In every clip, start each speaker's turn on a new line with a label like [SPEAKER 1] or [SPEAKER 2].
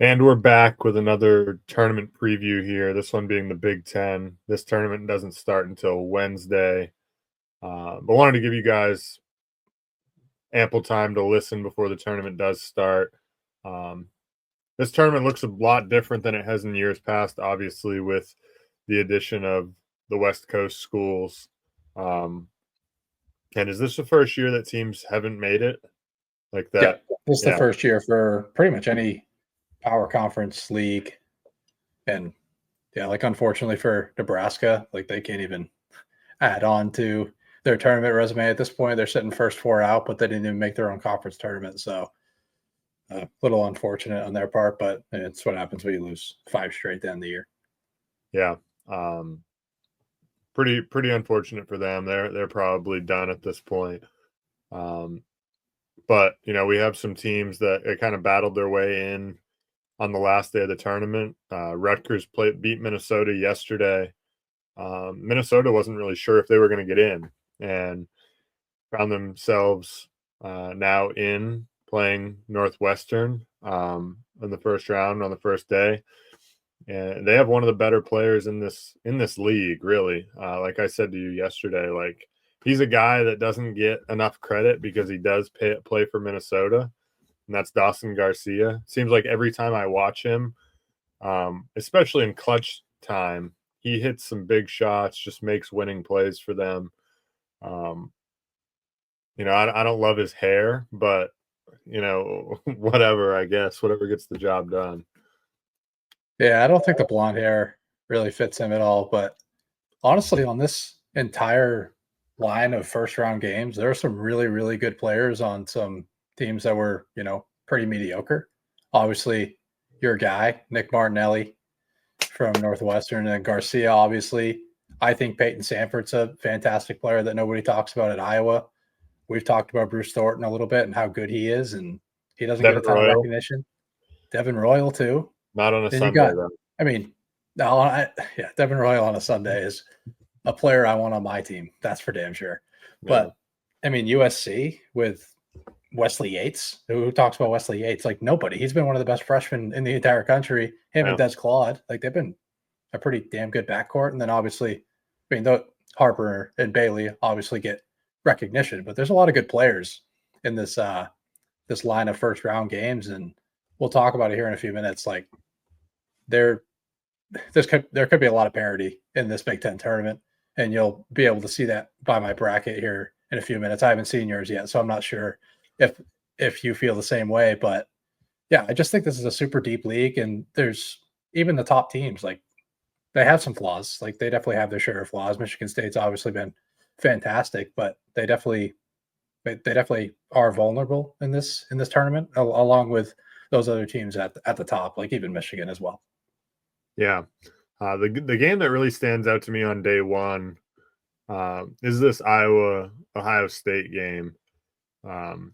[SPEAKER 1] And we're back with another tournament preview here. This one being the Big Ten. This tournament doesn't start until Wednesday, but wanted to give you guys ample time to listen before the tournament does start. Um, this tournament looks a lot different than it has in years past, obviously, with the addition of the West Coast schools. Um, and is this the first year that teams haven't made it like
[SPEAKER 2] Yeah,
[SPEAKER 1] that?
[SPEAKER 2] this is the
[SPEAKER 1] Yeah,
[SPEAKER 2] first year for pretty much any power conference league. And yeah, like unfortunately for Nebraska, like they can't even add on to their tournament resume at this point. They're sitting first four out, but they didn't even make their own conference tournament. So a little unfortunate on their part, but it's what happens when you lose five straight at the end of the year.
[SPEAKER 1] yeah. Um, pretty unfortunate for them. They're probably done at this point. Um, but we have some teams that kind of battled their way in on the last day of the tournament. Rutgers beat Minnesota yesterday. Minnesota wasn't really sure if they were going to get in, and found themselves now in playing Northwestern in the first round on the first day. And they have one of the better players in this league, really. Like I said to you yesterday, like he's a guy that doesn't get enough credit because he does play for Minnesota, and that's Dawson Garcia. Seems like every time I watch him, especially in clutch time, he hits some big shots, just makes winning plays for them. Um, I don't love his hair, but whatever. I guess whatever gets the job done.
[SPEAKER 2] Yeah, I don't think the blonde hair really fits him at all. But honestly, on this entire line of first round games, there are some really, really good players on some teams that were, pretty mediocre. Obviously, your guy, Nick Martinelli from Northwestern, and Garcia, obviously. I think Peyton Sanford's a fantastic player that nobody talks about at Iowa. We've talked about Bruce Thornton a little bit and how good he is, and he doesn't get a
[SPEAKER 1] Devin
[SPEAKER 2] ton of
[SPEAKER 1] Royal,
[SPEAKER 2] recognition. Devin Royal, too.
[SPEAKER 1] not on a
[SPEAKER 2] Then you
[SPEAKER 1] Sunday
[SPEAKER 2] got,
[SPEAKER 1] though.
[SPEAKER 2] I mean, Devin Royal on a Sunday is a player I want on my team. That's for damn sure.
[SPEAKER 1] Yeah,
[SPEAKER 2] But I mean, USC with Wesley Yates. Who talks about Wesley Yates? Like nobody. He's been one of the best freshmen in the entire country. Him
[SPEAKER 1] yeah,
[SPEAKER 2] and Des Claude. Like they've been a pretty damn good backcourt. And then obviously, though Harper and Bailey obviously get recognition, but there's a lot of good players in this line of first round games, and we'll talk about it here in a few minutes. Like there there could be a lot of parity in this Big Ten tournament, and you'll be able to see that by my bracket here in a few minutes. I haven't seen yours yet, so I'm not sure if you feel the same way. But yeah, I just think this is a super deep league, and there's even the top teams like they have some flaws. Like they definitely have their share of flaws. Michigan State's obviously been fantastic, but they definitely are vulnerable in this tournament, along with those other teams at the top, like even Michigan as well.
[SPEAKER 1] yeah. The game that really stands out to me on day one is this Iowa Ohio State game. Um,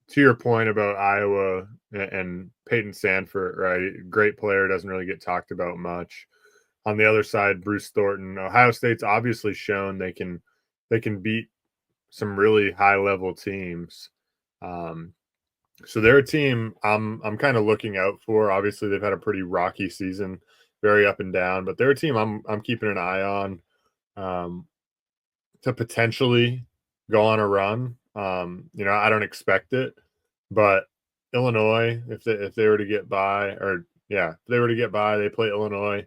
[SPEAKER 1] to your point about Iowa and Peyton Sanford, right? Great player, doesn't really get talked about much. On the other side, Bruce Thornton. Ohio State's obviously shown they can beat some really high level teams. Um, so they're a team I'm kind of looking out for. Obviously, they've had a pretty rocky season, very up and down, but they're a team I'm keeping an eye on um, to potentially go on a run. I don't expect it, but Illinois, if they were to get by, or yeah, if they were to get by, they play Illinois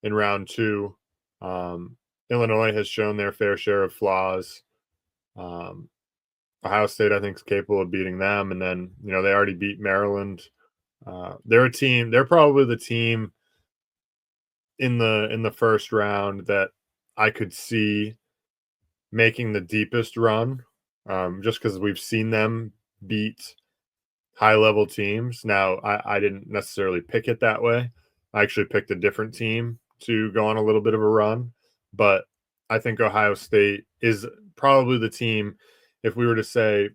[SPEAKER 1] in round two. Um, Illinois has shown their fair share of flaws. Um, Ohio State, I think, is capable of beating them, and then they already beat Maryland. They're a team. They're probably the team in the first round that I could see making the deepest run, just because we've seen them beat high level teams. Now, I didn't necessarily pick it that way. I actually picked a different team to go on a little bit of a run, but I think Ohio State is probably the team. If we were to say,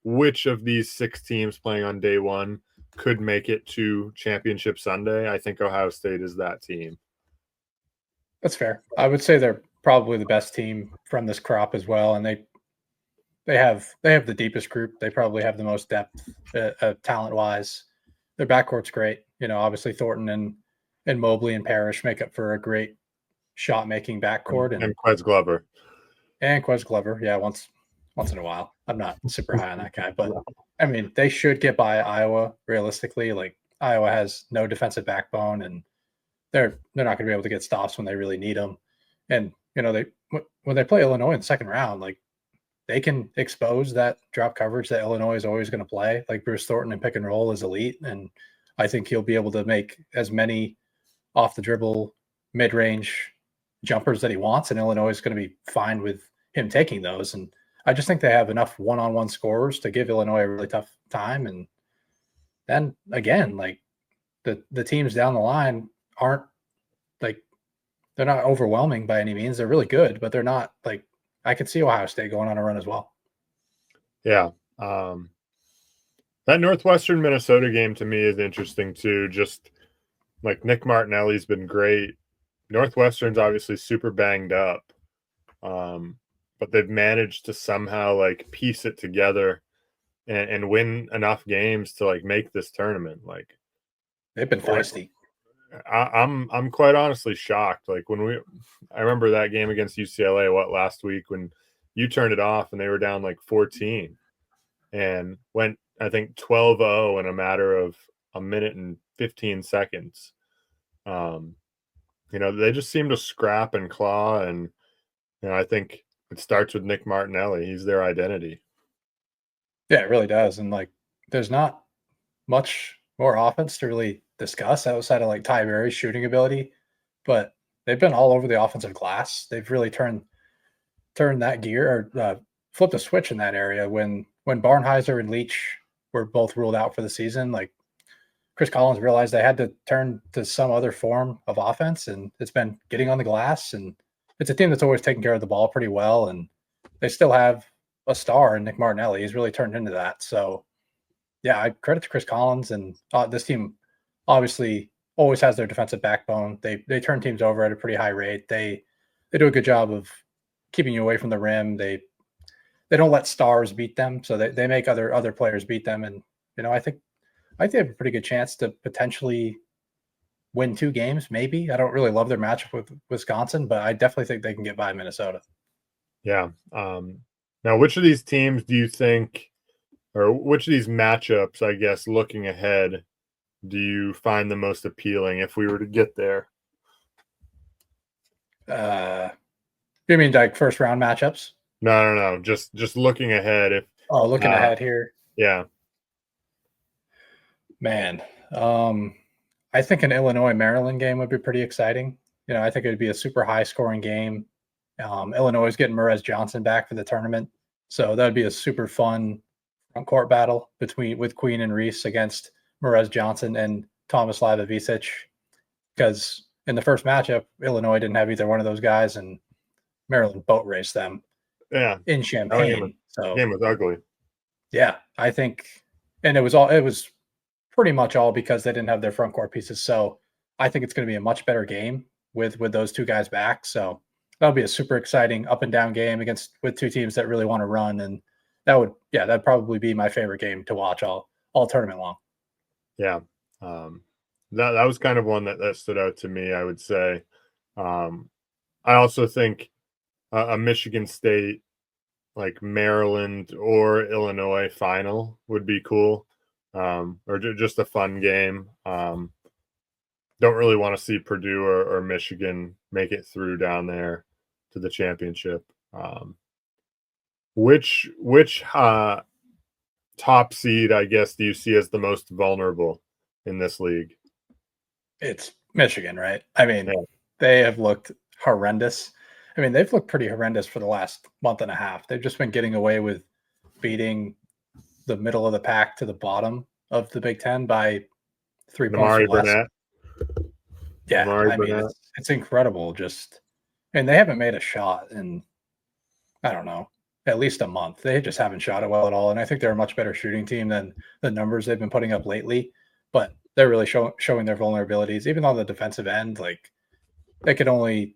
[SPEAKER 1] which of these six teams playing on day one could make it to Championship Sunday, I think Ohio State is that team.
[SPEAKER 2] That's fair. I would say they're probably the best team from this crop as well, and they have the deepest group. They probably have the most depth, talent wise. Their backcourt's great. Obviously Thornton and Mobley and Parrish make up for a great shot making backcourt,
[SPEAKER 1] and Quez Glover.
[SPEAKER 2] And Quez Glover, yeah, once in a while. I'm not super high on that guy, but I mean, they should get by Iowa realistically. Like Iowa has no defensive backbone, and they're not going to be able to get stops when they really need them. And they when they play Illinois in the second round, like they can expose that drop coverage that Illinois is always going to play. Like Bruce Thornton in pick and roll is elite, and I think he'll be able to make as many off the dribble mid range jumpers that he wants, and Illinois is going to be fine with him taking those. And I just think they have enough one-on-one scorers to give Illinois a really tough time. And then again, like the teams down the line aren't like they're not overwhelming by any means. They're really good, but they're not like I could see Ohio State going on a run as well.
[SPEAKER 1] Yeah. That Northwestern Minnesota game to me is interesting too. Just like Nick Martinelli's been great. Northwestern's obviously super banged up. But they've managed to somehow like piece it together and win enough games to like make this tournament. Like
[SPEAKER 2] they've been feisty.
[SPEAKER 1] I'm quite honestly shocked. Like I remember that game against UCLA last week when you turned it off and they were down like 14 and went I think 12-0 in a matter of a minute and 15 seconds. They just seem to scrap and claw, and I think it starts with Nick Martinelli. He's their identity.
[SPEAKER 2] Yeah, it really does. And like there's not much more offense to really discuss outside of like Ty Berry's shooting ability, but they've been all over the offensive glass. They've really turned that gear or flipped a switch in that area when Barnheiser and Leach were both ruled out for the season. Like Chris Collins realized they had to turn to some other form of offense, and it's been getting on the glass. And it's a team that's always taken care of the ball pretty well, and they still have a star in Nick Martinelli. He's really turned into that. So yeah, I credit to Chris Collins, and this team obviously always has their defensive backbone. They turn teams over at a pretty high rate. They do a good job of keeping you away from the rim. They don't let stars beat them, so they make other players beat them. And I think they have a pretty good chance to potentially win 2 games. Maybe I don't really love their matchup with Wisconsin, but I definitely think they can get by Minnesota.
[SPEAKER 1] Yeah. Now, which of these teams do you think, or which of these matchups, I guess, looking ahead, do you find the most appealing if we were to get there?
[SPEAKER 2] You mean like first round matchups?
[SPEAKER 1] No. Just looking ahead.
[SPEAKER 2] Looking ahead here.
[SPEAKER 1] Yeah.
[SPEAKER 2] Man, I think an Illinois-Maryland game would be pretty exciting. I think it would be a super high-scoring game. Illinois is getting Merez Johnson back for the tournament, so that would be a super fun front court battle with Queen and Reese against Merez Johnson and Thomas Livovicic. Because in the first matchup, Illinois didn't have either one of those guys, and Maryland boat raced them.
[SPEAKER 1] Yeah,
[SPEAKER 2] in Champaign. So
[SPEAKER 1] game was ugly.
[SPEAKER 2] Yeah, I think, and it was pretty much all because they didn't have their front court pieces. So I think it's going to be a much better game with those two guys back. So that'll be a super exciting up and down game with 2 teams that really want to run. And that'd probably be my favorite game to watch all tournament long.
[SPEAKER 1] Yeah. That was kind of one that stood out to me, I would say. I also think a Michigan State, like Maryland or Illinois final would be cool. Or just a fun game. Don't really want to see Purdue or Michigan make it through down there to the championship. Which top seed, I guess, do you see as the most vulnerable in this league?
[SPEAKER 2] It's Michigan, right? I mean, They have looked horrendous. I mean, they've looked pretty horrendous for the last month and a half. They've just been getting away with beating the middle of the pack to the bottom of the Big Ten by 3 points or less.
[SPEAKER 1] Burnett.
[SPEAKER 2] Yeah, I mean, it's incredible. And they haven't made a shot in, I don't know, at least a month. They just haven't shot it well at all. And I think they're a much better shooting team than the numbers they've been putting up lately. But they're really showing their vulnerabilities, even on the defensive end. Like they could only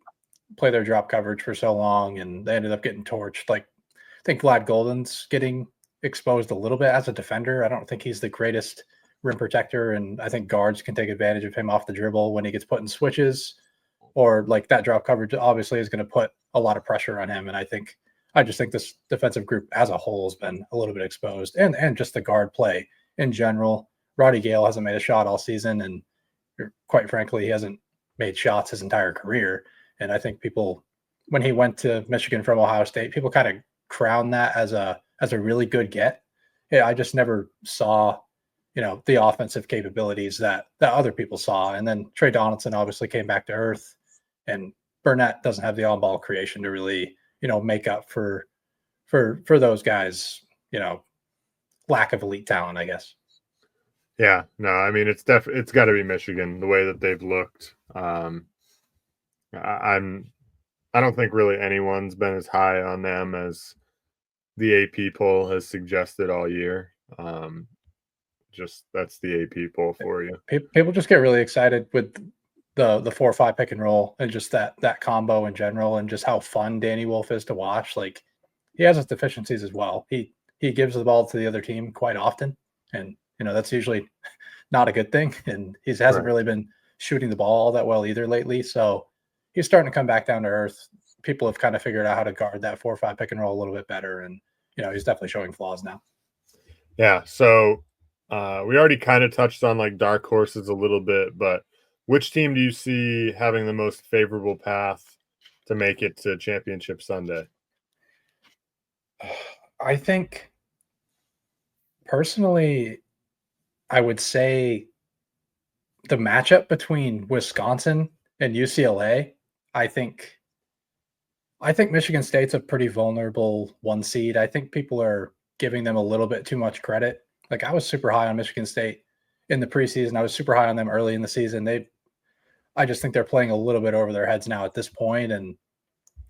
[SPEAKER 2] play their drop coverage for so long, and they ended up getting torched. Like I think Vlad Golden's getting exposed a little bit as a defender. I don't think he's the greatest rim protector, and I think guards can take advantage of him off the dribble when he gets put in switches, or like that drop coverage obviously is going to put a lot of pressure on him. And I just think this defensive group as a whole has been a little bit exposed, and just the guard play in general. Roddy Gale hasn't made a shot all season, and quite frankly, he hasn't made shots his entire career. And I think people, when he went to Michigan from Ohio State, people kind of crown that as a really good get. Yeah, I just never saw, the offensive capabilities that other people saw. And then Trey Donaldson obviously came back to earth, and Burnett doesn't have the on-ball creation to really, make up for those guys, lack of elite talent, I guess.
[SPEAKER 1] Yeah, no, I mean it's got to be Michigan the way that they've looked. I don't think really anyone's been as high on them as the AP poll has suggested all year. Just that's the AP poll for you.
[SPEAKER 2] People just get really excited with the 4-5 pick and roll, and just that combo in general, and just how fun Danny Wolf is to watch. Like, he has his deficiencies as well. He gives the ball to the other team quite often, and that's usually not a good thing. And he hasn't really been shooting the ball all that well either lately. So he's starting to come back down to earth. People have kind of figured out how to guard that 4-5 pick and roll a little bit better, and he's definitely showing flaws now.
[SPEAKER 1] Yeah. So we already kind of touched on like dark horses a little bit, but which team do you see having the most favorable path to make it to Championship Sunday?
[SPEAKER 2] I think personally, I would say the matchup between Wisconsin and UCLA. I think Michigan State's a pretty vulnerable 1 seed. I think people are giving them a little bit too much credit. Like, I was super high on Michigan State in the preseason. I was super high on them early in the season. I just think they're playing a little bit over their heads now at this point, and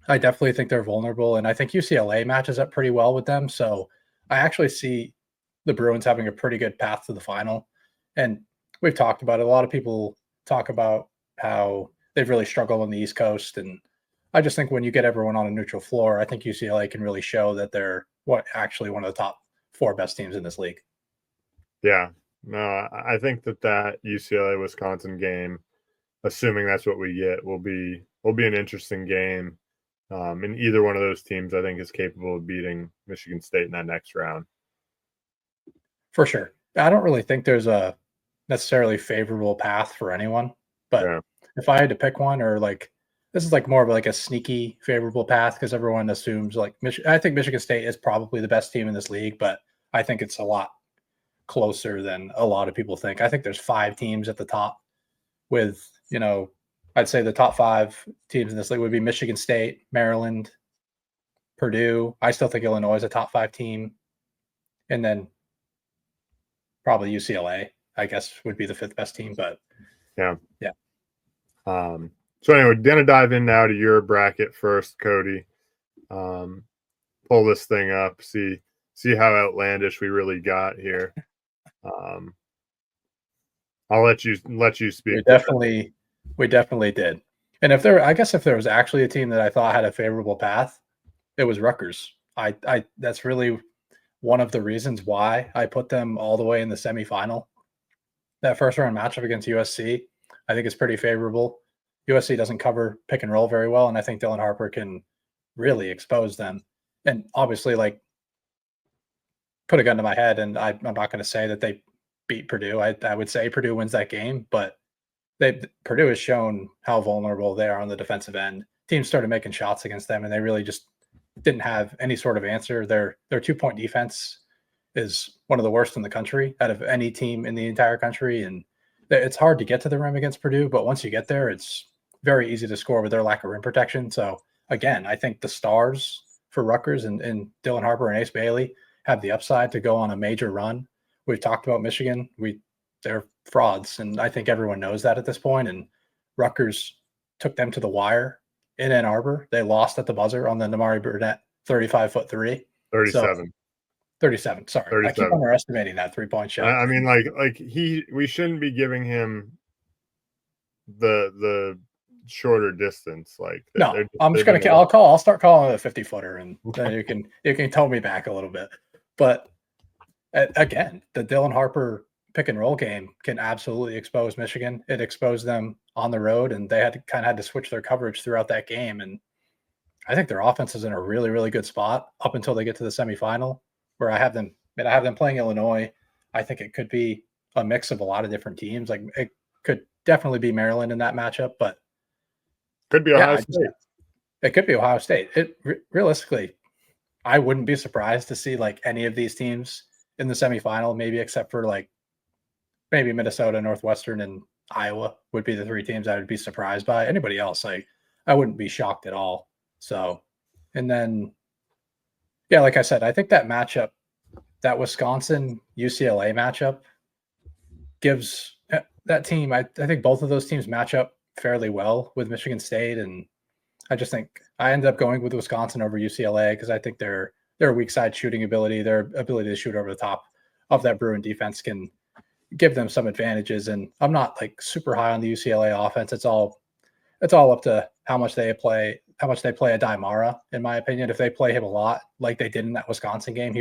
[SPEAKER 2] I definitely think they're vulnerable. And I think UCLA matches up pretty well with them. So I actually see the Bruins having a pretty good path to the final. And we've talked about it. A lot of people talk about how they've really struggled on the East Coast. And I just think when you get everyone on a neutral floor, I think UCLA can really show that they're actually one of the top 4 best teams in this league.
[SPEAKER 1] Yeah. No, I think that UCLA Wisconsin game, assuming that's what we get, will be an interesting game. And either one of those teams, I think, is capable of beating Michigan State in that next round.
[SPEAKER 2] For sure. I don't really think there's a necessarily favorable path for anyone, but if I had to pick one, or like, this is like more of like a sneaky favorable path, because everyone assumes like I think Michigan State is probably the best team in this league, but I think it's a lot closer than a lot of people think. I think there's 5 teams at the top with, I'd say the top 5 teams in this league would be Michigan State, Maryland, Purdue. I still think Illinois is a top 5 team. And then probably UCLA, I guess, would be the 5th best team. But
[SPEAKER 1] yeah.
[SPEAKER 2] So
[SPEAKER 1] anyway, gonna dive in now to your bracket first, Cody. Pull this thing up, see how outlandish we really got here. I'll let you speak.
[SPEAKER 2] We definitely did. And if there was actually a team that I thought had a favorable path, it was Rutgers. I that's really one of the reasons why I put them all the way in the semifinal. That first round matchup against USC, I think is pretty favorable. USC doesn't cover pick and roll very well, and I think Dylan Harper can really expose them. And obviously, like, put a gun to my head, and I'm not going to say that they beat Purdue. I would say Purdue wins that game, but Purdue has shown how vulnerable they are on the defensive end. Teams started making shots against them, and they really just didn't have any sort of answer. Their 2-point defense is one of the worst in the country out of any team in the entire country, and it's hard to get to the rim against Purdue, but once you get there, it's very easy to score with their lack of rim protection. So again, I think the stars for Rutgers and Dylan Harper and Ace Bailey have the upside to go on a major run. We've talked about Michigan. They're frauds, and I think everyone knows that at this point. And Rutgers took them to the wire in Ann Arbor. They lost at the buzzer on the Namari Burnett 35-foot three.
[SPEAKER 1] 37.
[SPEAKER 2] So, 37. Sorry.
[SPEAKER 1] 37.
[SPEAKER 2] I keep underestimating that 3-point shot.
[SPEAKER 1] I mean, we shouldn't be giving him the shorter distance. Like,
[SPEAKER 2] no, I'll start calling it a 50-footer, and then you can tow me back a little bit. But again, the Dylan Harper pick and roll game can absolutely expose Michigan. It exposed them on the road, and they had to switch their coverage throughout that game. And I think their offense is in a really, really good spot up until they get to the semifinal, where I have them playing Illinois. I think it could be a mix of a lot of different teams. Like it could definitely be Maryland in that matchup, but
[SPEAKER 1] Could be
[SPEAKER 2] yeah,
[SPEAKER 1] Ohio State.
[SPEAKER 2] it could be Ohio State. Realistically, I wouldn't be surprised to see like any of these teams in the semifinal, maybe except for like maybe Minnesota, Northwestern, and Iowa would be the three teams I would be surprised by. Anybody else, like I wouldn't be shocked at all. So, and then yeah, like I said, I think that matchup, that Wisconsin UCLA matchup, gives that team. I think both of those teams match up fairly well with Michigan State, and I just think I ended up going with Wisconsin over UCLA because I think their weak side shooting ability, their ability to shoot over the top of that Bruin defense can give them some advantages. And I'm not like super high on the UCLA offense. It's all up to how much they play a Daimara, in my opinion. If they play him a lot, like they did in that Wisconsin game, I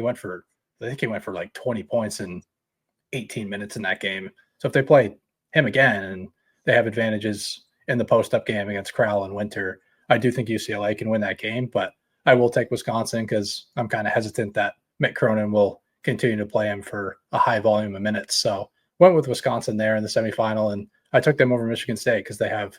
[SPEAKER 2] think he went for like 20 points in 18 minutes in that game. So if they play him again and they have advantages in the post-up game against Crowell and Winter, I do think UCLA can win that game, but I will take Wisconsin because I'm kind of hesitant that Mick Cronin will continue to play him for a high volume of minutes. So went with Wisconsin there in the semifinal, and I took them over Michigan State because I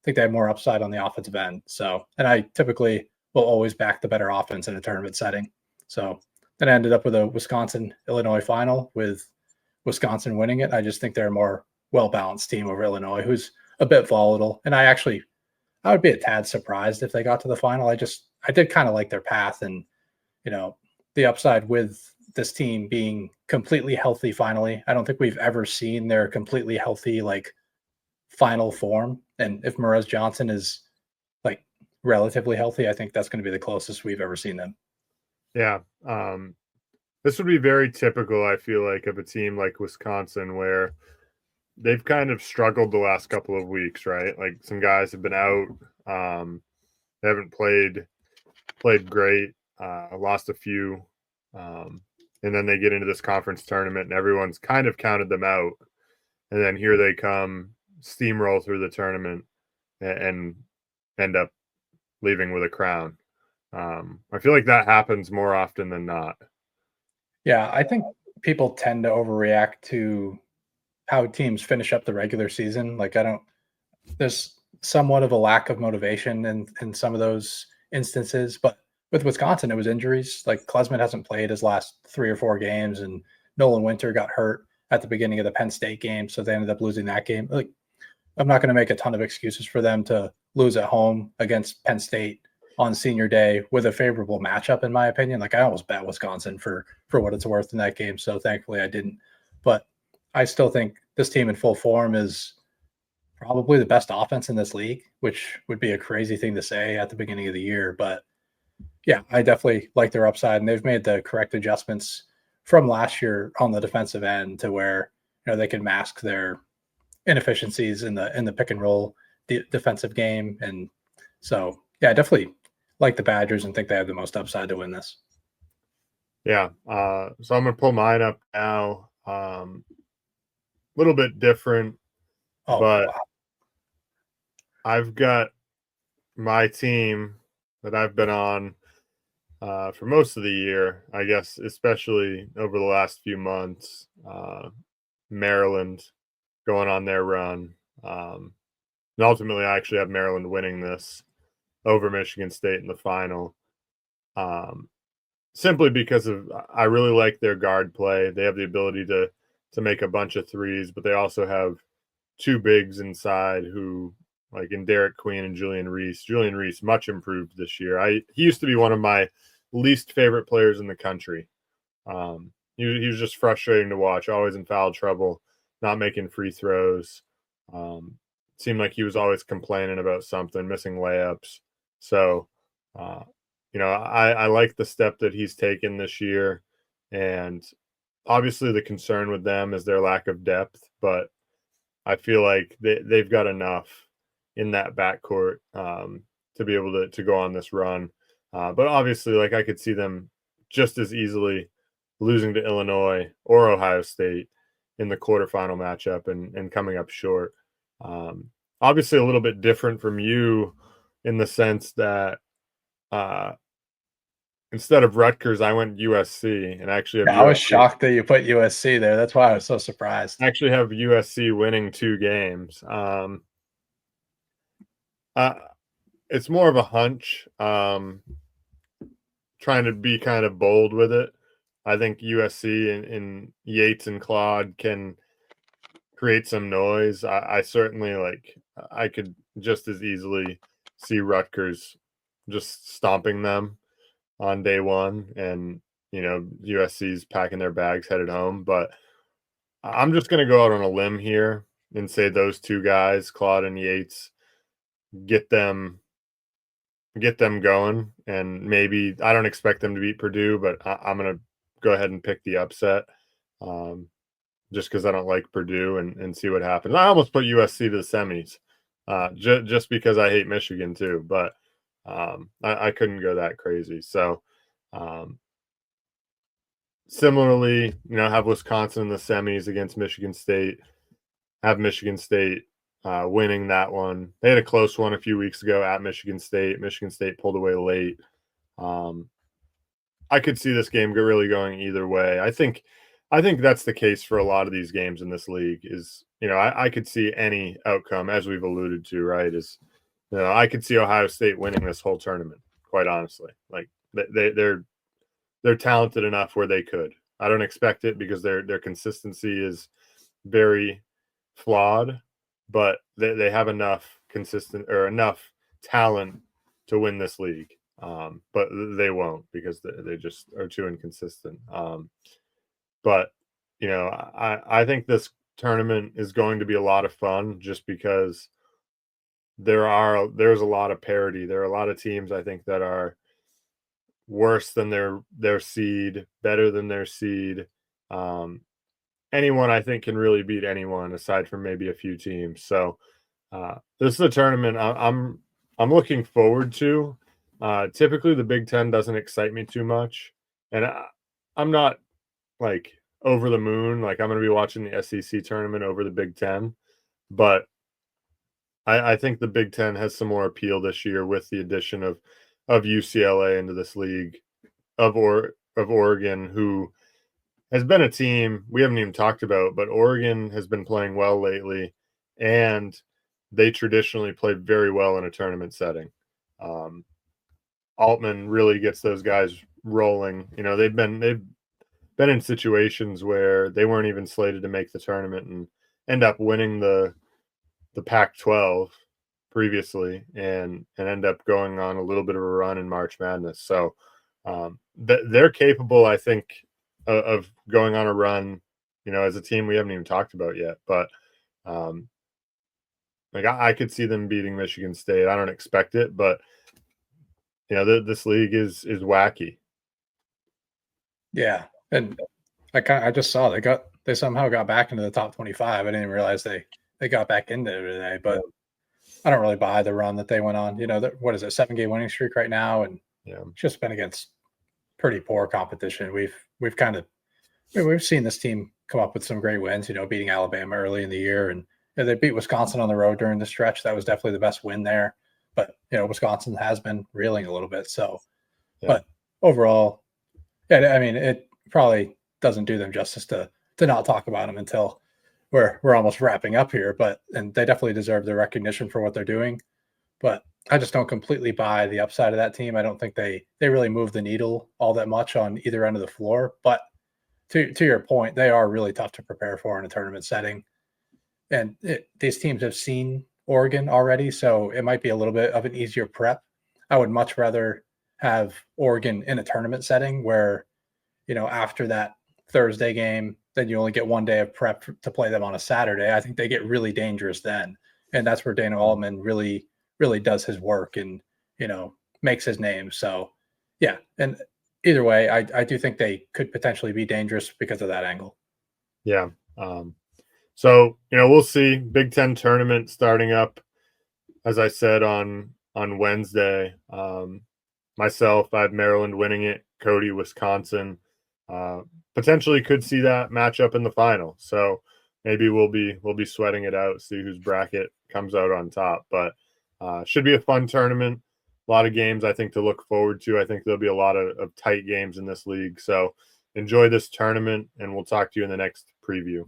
[SPEAKER 2] think they have more upside on the offensive end. So, and I typically will always back the better offense in a tournament setting. So then I ended up with a Wisconsin-Illinois final with Wisconsin winning it. I just think they're a more well-balanced team over Illinois, who's a bit volatile. And I would be a tad surprised if they got to the final. I did kind of like their path, and the upside with this team being completely healthy finally. I don't think we've ever seen their completely healthy like final form. And if Mraz Johnson is like relatively healthy, I think that's going to be the closest we've ever seen them.
[SPEAKER 1] Yeah. This would be very typical, I feel like, of a team like Wisconsin where they've kind of struggled the last couple of weeks, right? Like some guys have been out. They haven't played great, lost a few. And then they get into this conference tournament and everyone's kind of counted them out. And then here they come, steamroll through the tournament and end up leaving with a crown. I feel like that happens more often than not.
[SPEAKER 2] Yeah, I think people tend to overreact to how teams finish up the regular season. Like there's somewhat of a lack of motivation in some of those instances, but with Wisconsin, it was injuries. Like Klesmit hasn't played his last 3 or 4 games, and Nolan Winter got hurt at the beginning of the Penn State game, so they ended up losing that game. Like I'm not going to make a ton of excuses for them to lose at home against Penn State on senior day with a favorable matchup, in my opinion. Like I almost bet Wisconsin for what it's worth in that game, so thankfully I didn't. But I still think this team in full form is probably the best offense in this league, which would be a crazy thing to say at the beginning of the year. But yeah, I definitely like their upside, and they've made the correct adjustments from last year on the defensive end to where they can mask their inefficiencies in the pick and roll defensive game. And so yeah, I definitely like the Badgers and think they have the most upside to win this.
[SPEAKER 1] Yeah. So I'm gonna pull mine up now. A little bit different,
[SPEAKER 2] Oh
[SPEAKER 1] but
[SPEAKER 2] wow.
[SPEAKER 1] I've got my team that I've been on for most of the year, I guess, especially over the last few months. Maryland going on their run. And ultimately, I actually have Maryland winning this over Michigan State in the final. Simply because I really like their guard play. They have the ability to make a bunch of threes, but they also have two bigs inside who, like in Derek Queen and Julian Reese. Julian Reese much improved this year. He used to be one of my least favorite players in the country. He was just frustrating to watch, always in foul trouble, not making free throws. Seemed like he was always complaining about something, missing layups. So, I like the step that he's taken this year. And obviously the concern with them is their lack of depth, but I feel like they've got enough in that backcourt to be able to go on this run. But obviously, like I could see them just as easily losing to Illinois or Ohio State in the quarterfinal matchup and coming up short. Obviously, a little bit different from you in the sense that uh, instead of Rutgers, I went USC and actually have
[SPEAKER 2] Yeah, I was
[SPEAKER 1] USC.
[SPEAKER 2] shocked that you put USC there. That's why I was so surprised.
[SPEAKER 1] Actually, have USC winning 2 games. Uh, it's more of a hunch. Trying to be kind of bold with it. I think USC and Yates and Claude can create some noise. I certainly I could just as easily see Rutgers just stomping them on day one, and USC's packing their bags headed home. But I'm just going to go out on a limb here and say those 2 guys, Claude and Yates, get them going, and maybe I don't expect them to beat Purdue, but I'm going to go ahead and pick the upset. Just because I don't like Purdue and see what happens. I almost put USC to the semis, just because I hate Michigan too. But I couldn't go that crazy. So similarly, have Wisconsin in the semis against Michigan State. Have Michigan State winning that one. They had a close one a few weeks ago at Michigan State. Michigan State pulled away late. I could see this game really going either way. I think that's the case for a lot of these games in this league. Is I could see any outcome, as we've alluded to. Right? I could see Ohio State winning this whole tournament. Quite honestly, like they're talented enough where they could. I don't expect it because their consistency is very flawed, but they have enough talent to win this league. But they won't because they just are too inconsistent. But I think this tournament is going to be a lot of fun just because there's a lot of parity. There are a lot of teams I think that are worse than their seed, better than their seed. Anyone I think can really beat anyone aside from maybe a few teams. So this is a tournament I'm looking forward to. Typically, the Big Ten doesn't excite me too much, and I'm not like over the moon. Like I'm going to be watching the SEC tournament over the Big Ten, but I think the Big Ten has some more appeal this year with the addition of UCLA into this league, of Oregon, who has been a team we haven't even talked about, but Oregon has been playing well lately, and they traditionally played very well in a tournament setting. Altman really gets those guys rolling. They've been in situations where they weren't even slated to make the tournament and end up winning the Pac-12 previously and end up going on a little bit of a run in March Madness. So they're capable, I think, of going on a run, as a team we haven't even talked about yet. But I could see them beating Michigan State. I don't expect it, but this league is wacky.
[SPEAKER 2] Yeah, and I just saw they somehow got back into the top 25. I didn't realize they got back into it today, but I don't really buy the run that they went on. What is it, 7-game winning streak right now, and it's just been against pretty poor competition. We've kind of we've seen this team come up with some great wins. Beating Alabama early in the year, and they beat Wisconsin on the road during the stretch. That was definitely the best win there. But Wisconsin has been reeling a little bit. So, but overall, yeah, I mean, it probably doesn't do them justice to not talk about them until we're almost wrapping up here. And they definitely deserve the recognition for what they're doing. But I just don't completely buy the upside of that team. I don't think they really move the needle all that much on either end of the floor. But to your point, they are really tough to prepare for in a tournament setting. And these teams have seen Oregon already, so it might be a little bit of an easier prep. I would much rather have Oregon in a tournament setting where, after that Thursday game, then you only get one day of prep to play them on a Saturday. I think they get really dangerous then. And that's where Dana Altman really, really does his work and, makes his name. So, yeah. And either way, I do think they could potentially be dangerous because of that angle.
[SPEAKER 1] Yeah. So, we'll see. Big Ten tournament starting up, as I said, on Wednesday. Myself, I have Maryland winning it, Cody, Wisconsin. potentially could see that matchup in the final. So maybe we'll be sweating it out, see whose bracket comes out on top. But should be a fun tournament. A lot of games I think to look forward to. I think there'll be a lot of tight games in this league. So enjoy this tournament, and we'll talk to you in the next preview.